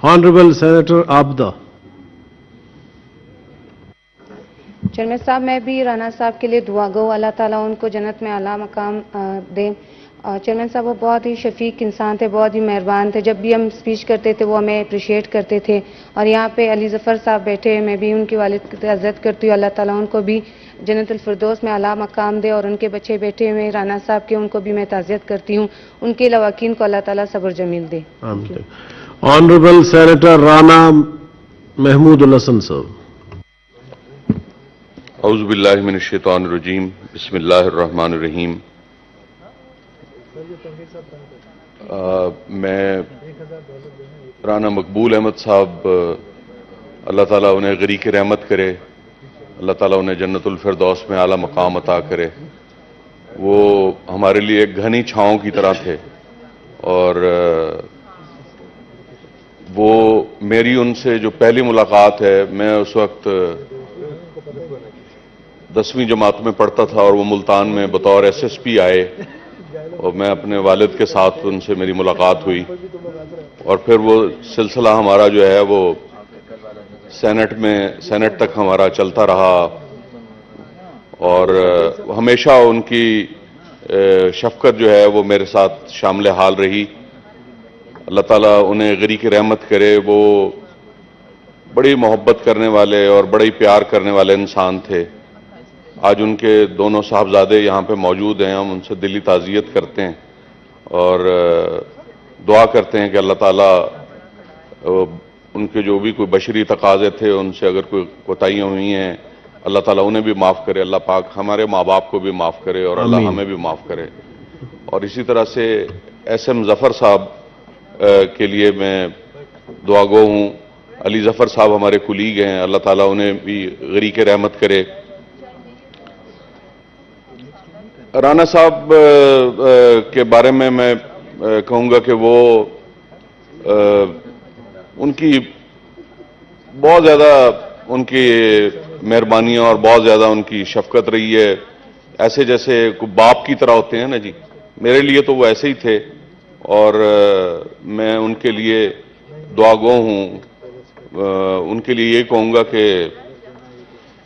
Honorable Senator Abda. Chairman साहब, मैं भी राना साहब के लिए दुआ गो, अल्लाह ताला उनको जन्नत में आला मकाम दे। चेयरमैन साहब वो बहुत ही शफीक इंसान थे, बहुत ही मेहरबान थे। जब भी हम स्पीच करते थे वो हमें अप्रिशिएट करते थे। और यहाँ पे अली ज़फ़र साहब बैठे हैं, मैं भी उनकी वालिद की इज़्ज़त करती हूँ। अल्लाह ताला उनको भी जन्नतुल फिरदौस में आला मकाम दे। और उनके बच्चे बैठे हुए राना साहब के, उनको भी मैं ताज़ियत करती हूँ। उनके लवाकीन को अल्लाह ताला सब्र जमील दे। Honorable Senator Rana Mahmoodul Hasan sir. औज़ु बिल्लाहि मिनश शैतानिर रजीम, बिस्मिल्लाहिर रहमानिर रहीम। मैं राना मकबूल अहमद साहब, अल्लाह ताला उन्हें गरीक रहमत करे, अल्लाह ताला उन्हें जन्नतुल फिरदौस में आला मकाम अता करे। वो हमारे लिए एक घनी छाँव की तरह थे और वो मेरी उनसे जो पहली मुलाकात है, मैं उस वक्त 10वीं जमात में पढ़ता था और वो मुल्तान में बतौर SSP आए और मैं अपने वालिद के साथ उनसे मेरी मुलाकात हुई। और फिर वो सिलसिला हमारा जो है वो सेनेट तक हमारा चलता रहा और हमेशा उनकी शफकत जो है वो मेरे साथ शामिल हाल रही। अल्लाह ताला उन्हें गरीक रहमत करे। वो बड़ी मोहब्बत करने वाले और बड़ा ही प्यार करने वाले इंसान थे। आज उनके दोनों साहबजादे यहाँ पे मौजूद हैं, हम उनसे दिली ताज़ियत करते हैं और दुआ करते हैं कि अल्लाह ताला उनके जो भी कोई बशरी तकाज़े थे, उनसे अगर कोई कोताहियाँ हुई हैं, अल्लाह ताला उन्हें भी माफ़ करे। अल्लाह पाक हमारे माँ बाप को भी माफ़ करे और अल्लाह हमें भी माफ़ करे। और इसी तरह से SM ज़फ़र साहब के लिए मैं दुआ गो हूँ। अली ज़फ़र साहब हमारे कुलीग हैं, अल्लाह ताला उन्हें भी गरीक रहमत करे। राना साहब के बारे में मैं कहूँगा कि वो उनकी बहुत ज़्यादा उनकी मेहरबानियाँ और बहुत ज़्यादा उनकी शफकत रही है। ऐसे जैसे बाप की तरह होते हैं ना जी, मेरे लिए तो वो ऐसे ही थे और मैं उनके लिए दुआ गो हूँ। उनके लिए ये कहूँगा कि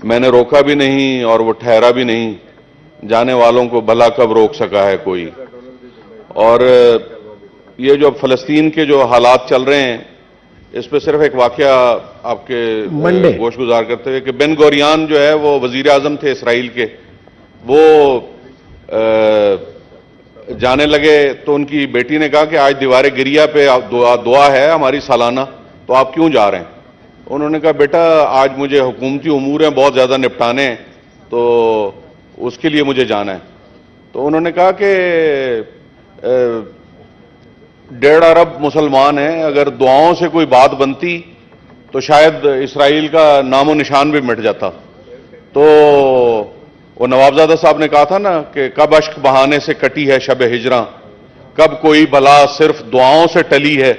मैंने रोका भी नहीं और वो ठहरा भी नहीं, जाने वालों को भला कब रोक सका है कोई। और ये जो फ़लस्तीन के जो हालात चल रहे हैं, इस पर सिर्फ एक वाकया आपके गोश गुजार करते हुए कि बेन गोरियान जो है वो वज़ीर आज़म थे इसराइल के, वो जाने लगे तो उनकी बेटी ने कहा कि आज दीवार गिरिया पे दुआ है हमारी सालाना, तो आप क्यों जा रहे हैं? उन्होंने कहा बेटा आज मुझे हुकूमती उमूर हैं बहुत ज़्यादा निपटाने हैं, तो उसके लिए मुझे जाना है। तो उन्होंने कहा कि 1.5 अरब मुसलमान हैं, अगर दुआओं से कोई बात बनती तो शायद इसराइल का नामो निशान भी मिट जाता। तो वो नवाबजादा साहब ने कहा था ना कि कब अश्क बहाने से कटी है शब हिजरा, कब कोई भला सिर्फ दुआओं से टली है,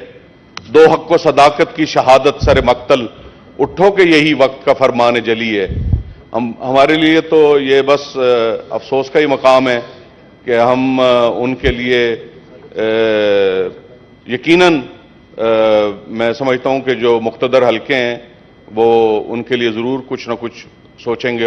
दो हक को सदाकत की शहादत सर मक्तल, उठो कि यही वक्त का फरमान जली है। हमारे लिए तो ये बस अफसोस का ही मकाम है कि हम उनके लिए यकीनन मैं समझता हूं कि जो मुख्तदर हल्के हैं वो उनके लिए ज़रूर कुछ ना कुछ सोचेंगे।